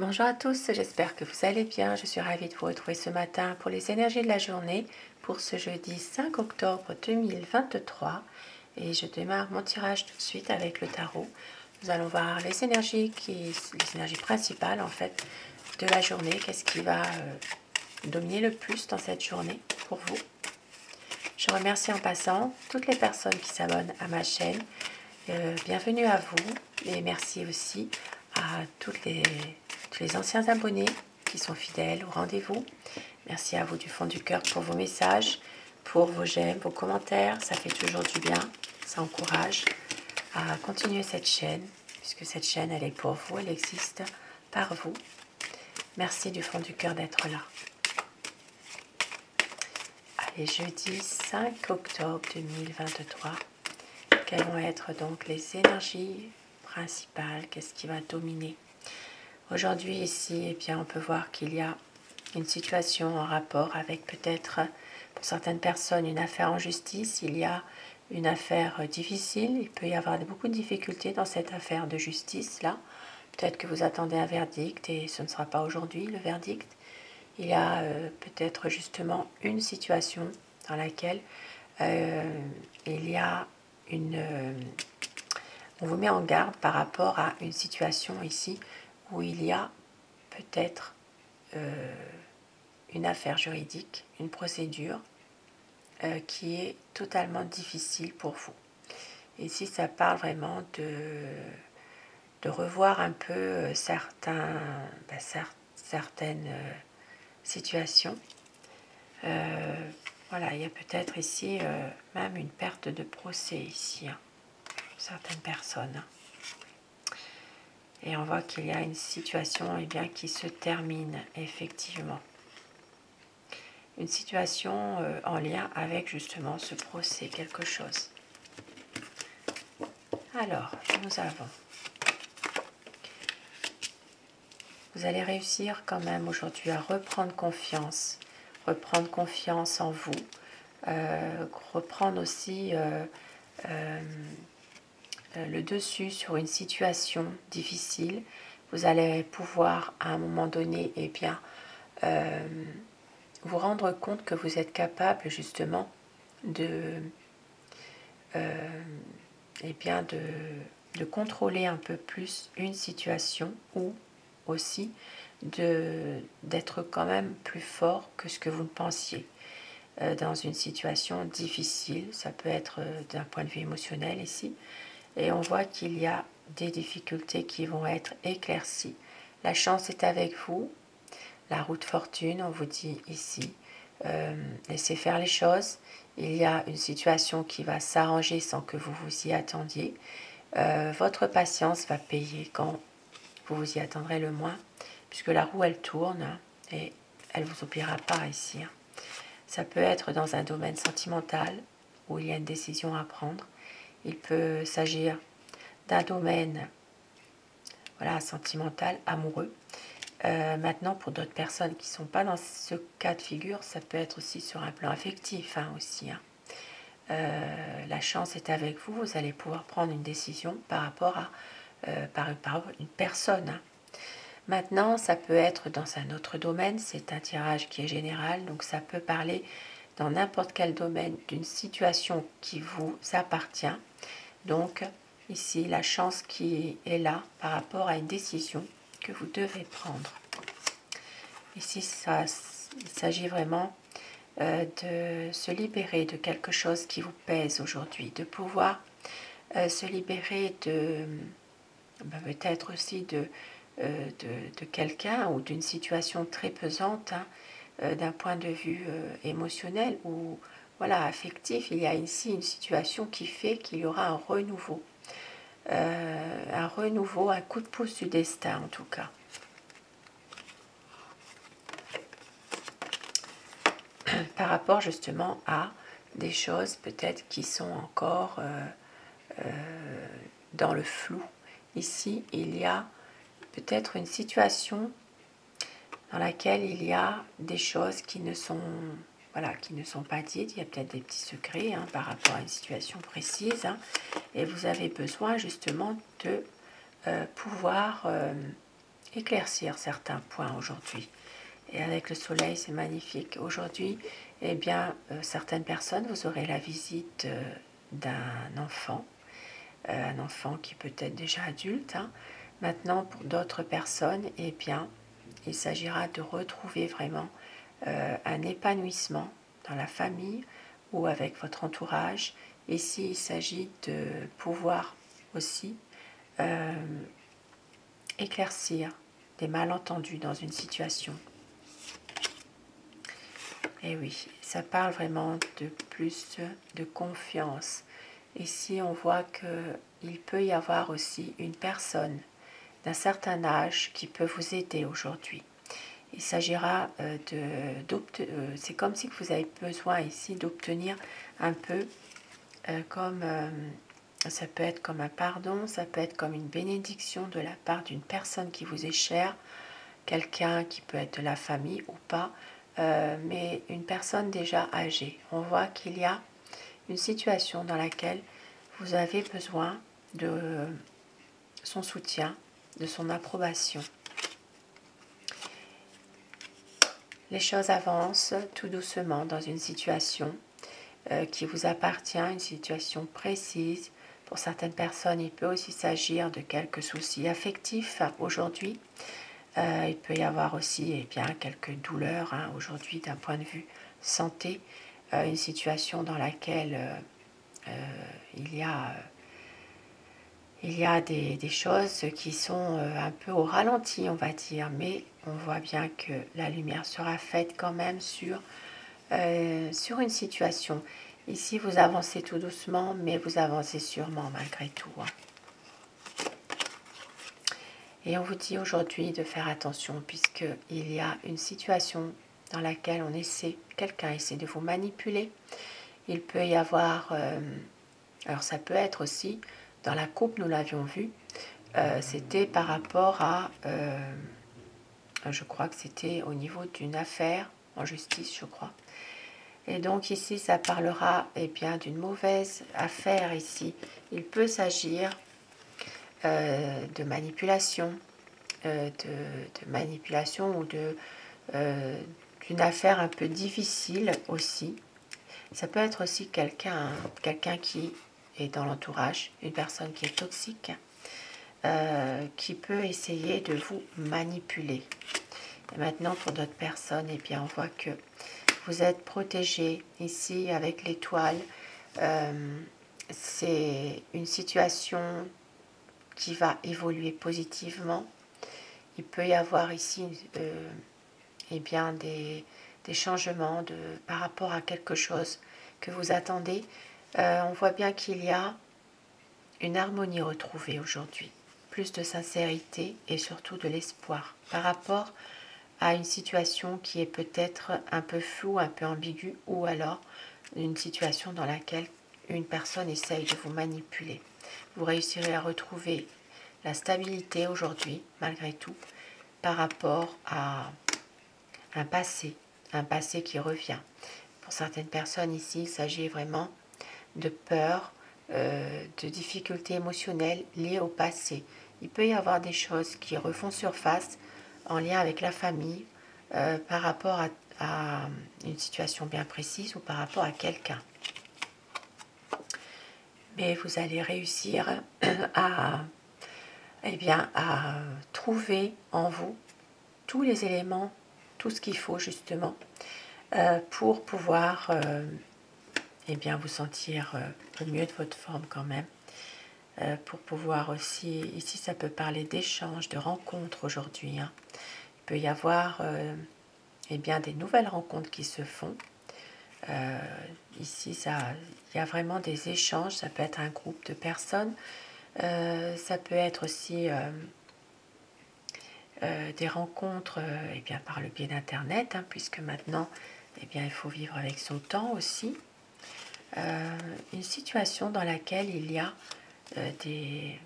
Bonjour à tous, j'espère que vous allez bien. Je suis ravie de vous retrouver ce matin pour les énergies de la journée pour ce jeudi 5 octobre 2023. Et je démarre mon tirage tout de suite avec le tarot. Nous allons voir les énergies principales en fait de la journée. Qu'est-ce qui va dominer le plus dans cette journée pour vous? Je remercie en passant toutes les personnes qui s'abonnent à ma chaîne. Bienvenue à vous et merci aussi à tous les anciens abonnés qui sont fidèles au rendez-vous. Merci à vous du fond du cœur pour vos messages, pour vos j'aime, vos commentaires. Ça fait toujours du bien, ça encourage à continuer cette chaîne, puisque cette chaîne, elle est pour vous, elle existe par vous. Merci du fond du cœur d'être là. Allez, jeudi 5 octobre 2023, quelles vont être donc les énergies principales? Qu'est-ce qui va dominer? Aujourd'hui, ici, eh bien, on peut voir qu'il y a une situation en rapport avec peut-être, pour certaines personnes, une affaire en justice. Il y a une affaire difficile. Il peut y avoir beaucoup de difficultés dans cette affaire de justice-là. Peut-être que vous attendez un verdict et ce ne sera pas aujourd'hui le verdict. Il y a peut-être justement une situation dans laquelle il y a on vous met en garde par rapport à une situation ici où il y a peut-être une affaire juridique, une procédure qui est totalement difficile pour vous. Ici, ça parle vraiment de revoir un peu certaines situations. Voilà, il y a peut-être ici même une perte de procès ici, hein, pour certaines personnes. Et on voit qu'il y a une situation qui se termine, effectivement. Une situation en lien avec justement ce procès, quelque chose. Alors, nous avons... Vous allez réussir quand même aujourd'hui à reprendre confiance en vous, reprendre aussi le dessus sur une situation difficile. Vous allez pouvoir à un moment donné vous rendre compte que vous êtes capable justement de contrôler un peu plus une situation ou aussi d'être quand même plus fort que ce que vous ne pensiez dans une situation difficile. Ça peut être d'un point de vue émotionnel ici. Et on voit qu'il y a des difficultés qui vont être éclaircies. La chance est avec vous. La roue de fortune, on vous dit ici, laissez faire les choses. Il y a une situation qui va s'arranger sans que vous vous y attendiez. Votre patience va payer quand vous vous y attendrez le moins, puisque la roue, elle tourne hein, et elle ne vous oubliera pas ici. Hein. Ça peut être dans un domaine sentimental où il y a une décision à prendre. Il peut s'agir d'un domaine sentimental, amoureux. Maintenant, pour d'autres personnes qui ne sont pas dans ce cas de figure, ça peut être aussi sur un plan affectif aussi. Hein. La chance est avec vous, vous allez pouvoir prendre une décision par rapport à par une personne. Hein. Maintenant, ça peut être dans un autre domaine, c'est un tirage qui est général, donc ça peut parler dans n'importe quel domaine d'une situation qui vous appartient. Donc, ici, la chance qui est là par rapport à une décision que vous devez prendre. Ici, il s'agit vraiment de se libérer de quelque chose qui vous pèse aujourd'hui, de pouvoir se libérer de peut-être aussi de quelqu'un ou d'une situation très pesante hein, d'un point de vue émotionnel ou affectif. Il y a ici une situation qui fait qu'il y aura un renouveau, un coup de pouce du destin en tout cas. Par rapport justement à des choses peut-être qui sont encore dans le flou. Ici, il y a peut-être une situation dans laquelle il y a des choses qui ne sont pas dites. Il y a peut-être des petits secrets hein, par rapport à une situation précise. Hein, et vous avez besoin justement de pouvoir éclaircir certains points aujourd'hui. Et avec le soleil, c'est magnifique. Aujourd'hui, eh bien, certaines personnes, vous aurez la visite d'un enfant, un enfant qui peut être déjà adulte. Hein. Maintenant, pour d'autres personnes, eh bien, il s'agira de retrouver vraiment un épanouissement dans la famille ou avec votre entourage. Ici, il s'agit de pouvoir aussi éclaircir des malentendus dans une situation. Et oui, ça parle vraiment de plus de confiance. Ici, on voit qu'il peut y avoir aussi une personne d'un certain âge qui peut vous aider aujourd'hui. Il s'agira c'est comme si vous avez besoin ici d'obtenir un peu comme, ça peut être comme un pardon, ça peut être comme une bénédiction de la part d'une personne qui vous est chère, quelqu'un qui peut être de la famille ou pas, mais une personne déjà âgée. On voit qu'il y a une situation dans laquelle vous avez besoin de son soutien, de son approbation. Les choses avancent tout doucement dans une situation qui vous appartient, une situation précise. Pour certaines personnes, il peut aussi s'agir de quelques soucis affectifs aujourd'hui. Il peut y avoir aussi bien, quelques douleurs aujourd'hui d'un point de vue santé, une situation dans laquelle il y a des choses qui sont un peu au ralenti, on va dire, mais on voit bien que la lumière sera faite quand même sur une situation. Ici, vous avancez tout doucement, mais vous avancez sûrement malgré tout. Hein. Et on vous dit aujourd'hui de faire attention puisqu'il y a une situation dans laquelle quelqu'un essaie de vous manipuler. Il peut y avoir, alors ça peut être aussi, dans la coupe, nous l'avions vu, c'était par rapport à, je crois que c'était au niveau d'une affaire en justice, je crois. Et donc ici, ça parlera bien d'une mauvaise affaire ici. Il peut s'agir de manipulation, de manipulation ou d'une affaire un peu difficile aussi. Ça peut être aussi quelqu'un qui est dans l'entourage, une personne qui est toxique, qui peut essayer de vous manipuler. Et maintenant, pour d'autres personnes, bien, on voit que vous êtes protégé ici avec l'étoile. C'est une situation qui va évoluer positivement. Il peut y avoir ici bien, des changements par rapport à quelque chose que vous attendez. On voit bien qu'il y a une harmonie retrouvée aujourd'hui, plus de sincérité et surtout de l'espoir par rapport à une situation qui est peut-être un peu floue, un peu ambiguë, ou alors une situation dans laquelle une personne essaye de vous manipuler. Vous réussirez à retrouver la stabilité aujourd'hui, malgré tout, par rapport à un passé qui revient. Pour certaines personnes ici, il s'agit vraiment de peur, de difficultés émotionnelles liées au passé. Il peut y avoir des choses qui refont surface en lien avec la famille, par rapport à une situation bien précise ou par rapport à quelqu'un. Mais vous allez réussir à trouver en vous tous les éléments, tout ce qu'il faut justement pour pouvoir vous sentir au mieux de votre forme quand même. Pour pouvoir aussi, ici ça peut parler d'échanges, de rencontres aujourd'hui. Hein. Il peut y avoir des nouvelles rencontres qui se font. Ici, il y a vraiment des échanges, ça peut être un groupe de personnes, ça peut être aussi des rencontres par le biais d'Internet, hein, puisque maintenant, il faut vivre avec son temps aussi. Une situation dans laquelle il y a des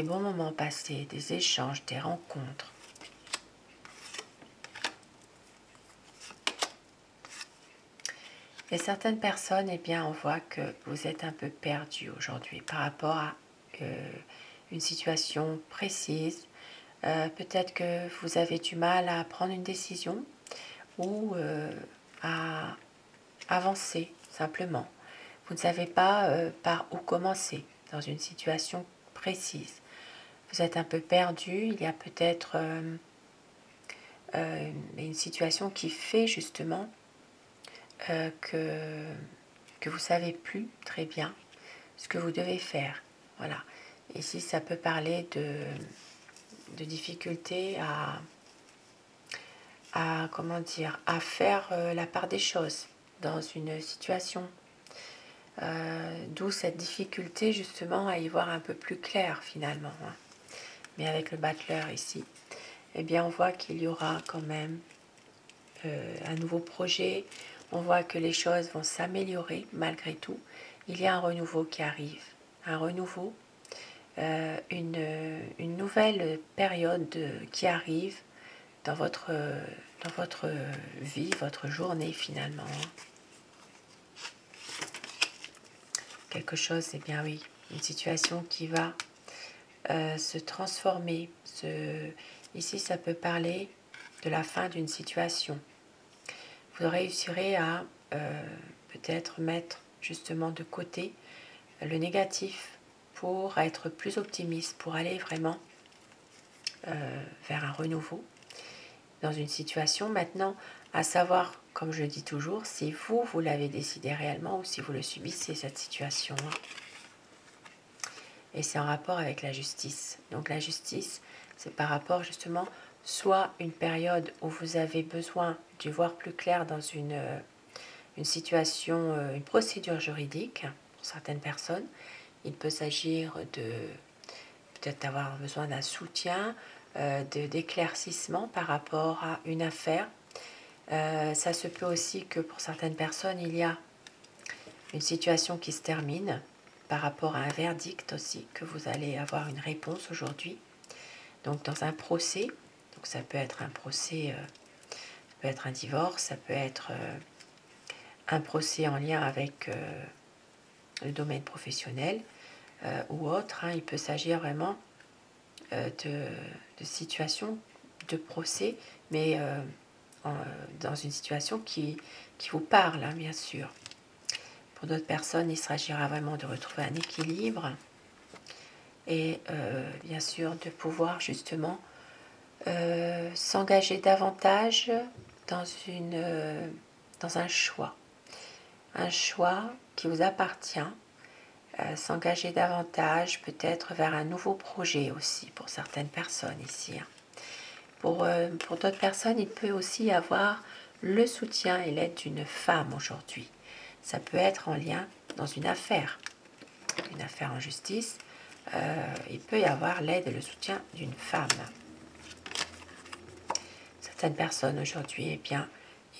bons moments passés, des échanges, des rencontres. Et certaines personnes, on voit que vous êtes un peu perdu aujourd'hui par rapport à une situation précise. Peut-être que vous avez du mal à prendre une décision ou à avancer simplement. Vous ne savez pas par où commencer dans une situation précise. Vous êtes un peu perdu, il y a peut-être une situation qui fait justement que vous ne savez plus très bien ce que vous devez faire. Voilà. Ici, ça peut parler de difficultés comment dire, à faire la part des choses dans une situation. D'où cette difficulté justement à y voir un peu plus clair finalement. Hein. Mais avec le battleur ici, eh bien on voit qu'il y aura quand même un nouveau projet. On voit que les choses vont s'améliorer malgré tout. Il y a un renouveau qui arrive. Un renouveau, une nouvelle période qui arrive dans votre vie, votre journée finalement. Hein. Quelque chose, eh bien oui, une situation qui va se transformer. Ici, ça peut parler de la fin d'une situation. Vous réussirez à peut-être mettre justement de côté le négatif pour être plus optimiste, pour aller vraiment vers un renouveau dans une situation. Maintenant, à savoir, comme je le dis toujours, si vous l'avez décidé réellement ou si vous le subissez, cette situation. Et c'est en rapport avec la justice. Donc la justice, c'est par rapport justement soit une période où vous avez besoin d'y voir plus clair dans une situation, une procédure juridique pour certaines personnes. Il peut s'agir de peut-être avoir besoin d'un soutien, d'éclaircissement par rapport à une affaire. Ça se peut aussi que pour certaines personnes, il y a une situation qui se termine par rapport à un verdict aussi, que vous allez avoir une réponse aujourd'hui. Donc dans un procès, donc ça peut être un procès, ça peut être un divorce, ça peut être un procès en lien avec le domaine professionnel ou autre. Hein. Il peut s'agir vraiment de situations de procès, mais dans une situation qui vous parle, hein, bien sûr. Pour d'autres personnes, il s'agira vraiment de retrouver un équilibre et bien sûr de pouvoir justement s'engager davantage dans un choix qui vous appartient, s'engager davantage peut-être vers un nouveau projet aussi pour certaines personnes ici. Hein. Pour d'autres personnes, il peut aussi y avoir le soutien et l'aide d'une femme aujourd'hui. Ça peut être en lien dans une affaire en justice. Il peut y avoir l'aide et le soutien d'une femme. Certaines personnes aujourd'hui, eh bien,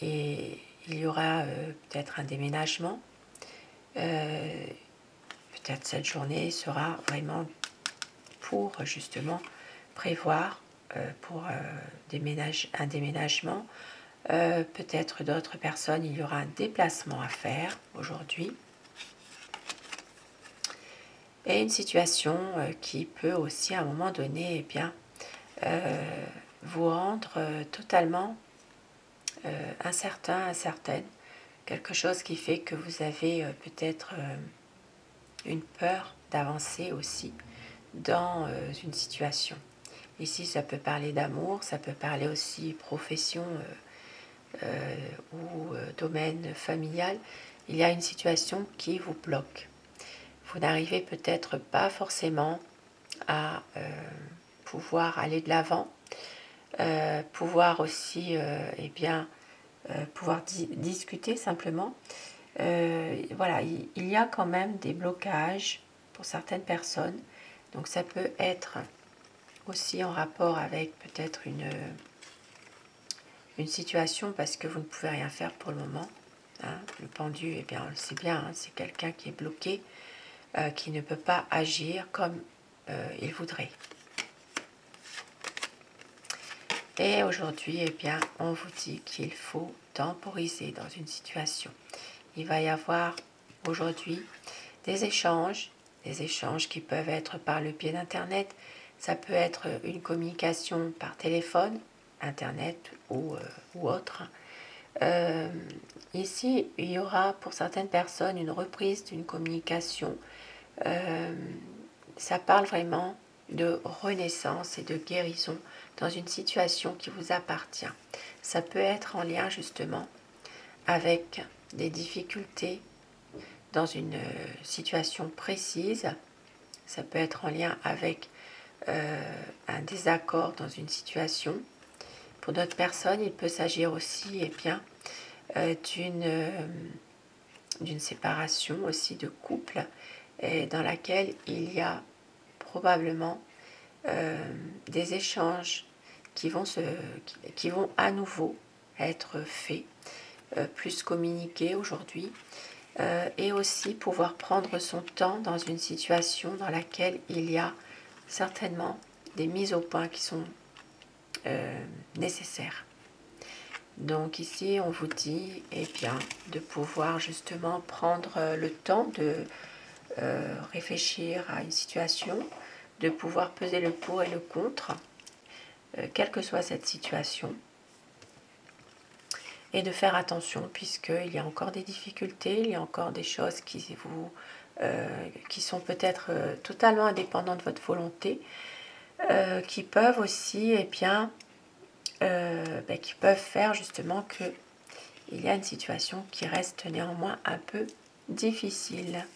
et il y aura peut-être un déménagement. Peut-être cette journée sera vraiment pour justement prévoir pour un déménagement. Peut-être d'autres personnes, il y aura un déplacement à faire aujourd'hui. Et une situation qui peut aussi à un moment donné, eh bien, vous rendre totalement incertain, incertaine. Quelque chose qui fait que vous avez peut-être une peur d'avancer aussi dans une situation. Ici, ça peut parler d'amour, ça peut parler aussi profession ou domaine familial. Il y a une situation qui vous bloque. Vous n'arrivez peut-être pas forcément à pouvoir aller de l'avant, pouvoir aussi eh bien, pouvoir discuter simplement. Voilà, il y a quand même des blocages pour certaines personnes. Donc ça peut être aussi en rapport avec peut-être une situation parce que vous ne pouvez rien faire pour le moment. Hein. Le pendu, eh bien, on le sait bien, hein, c'est quelqu'un qui est bloqué, qui ne peut pas agir comme il voudrait. Et aujourd'hui, eh bien, on vous dit qu'il faut temporiser dans une situation. Il va y avoir aujourd'hui des échanges qui peuvent être par le biais d'Internet, Ça peut être une communication par téléphone, internet ou autre. Ici, il y aura pour certaines personnes une reprise d'une communication. Ça parle vraiment de renaissance et de guérison dans une situation qui vous appartient. Ça peut être en lien justement avec des difficultés dans une situation précise. Ça peut être en lien avec un désaccord dans une situation. Pour d'autres personnes, il peut s'agir aussi d'une séparation aussi de couple dans laquelle il y a probablement des échanges qui vont à nouveau être faits, plus communiqués aujourd'hui, et aussi pouvoir prendre son temps dans une situation dans laquelle il y a certainement des mises au point qui sont nécessaires. Donc ici, on vous dit de pouvoir justement prendre le temps de réfléchir à une situation, de pouvoir peser le pour et le contre, quelle que soit cette situation, et de faire attention puisqu'il y a encore des difficultés, il y a encore des choses qui sont peut-être totalement indépendantes de votre volonté, qui peuvent aussi qui peuvent faire justement que il y a une situation qui reste néanmoins un peu difficile.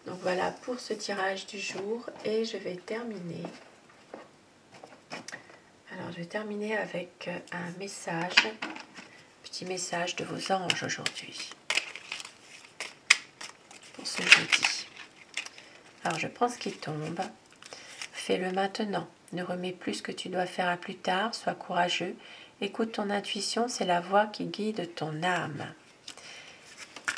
Donc voilà pour ce tirage du jour et je vais terminer. Alors je vais terminer avec un petit message de vos anges aujourd'hui pour ce jeudi. Alors je prends ce qui tombe. Fais-le maintenant. Ne remets plus ce que tu dois faire à plus tard. Sois courageux. Écoute ton intuition, c'est la voix qui guide ton âme.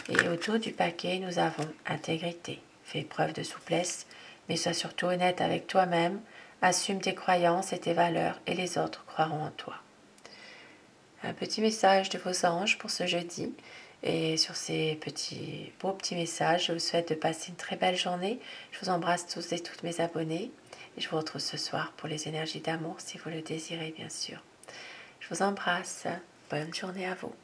Et autour du paquet, nous avons intégrité. Fais preuve de souplesse, mais sois surtout honnête avec toi-même. Assume tes croyances et tes valeurs et les autres croiront en toi. Un petit message de vos anges pour ce jeudi. Et sur ces beaux petits messages, je vous souhaite de passer une très belle journée. Je vous embrasse tous et toutes mes abonnés. Et je vous retrouve ce soir pour les énergies d'amour si vous le désirez bien sûr. Je vous embrasse. Bonne journée à vous.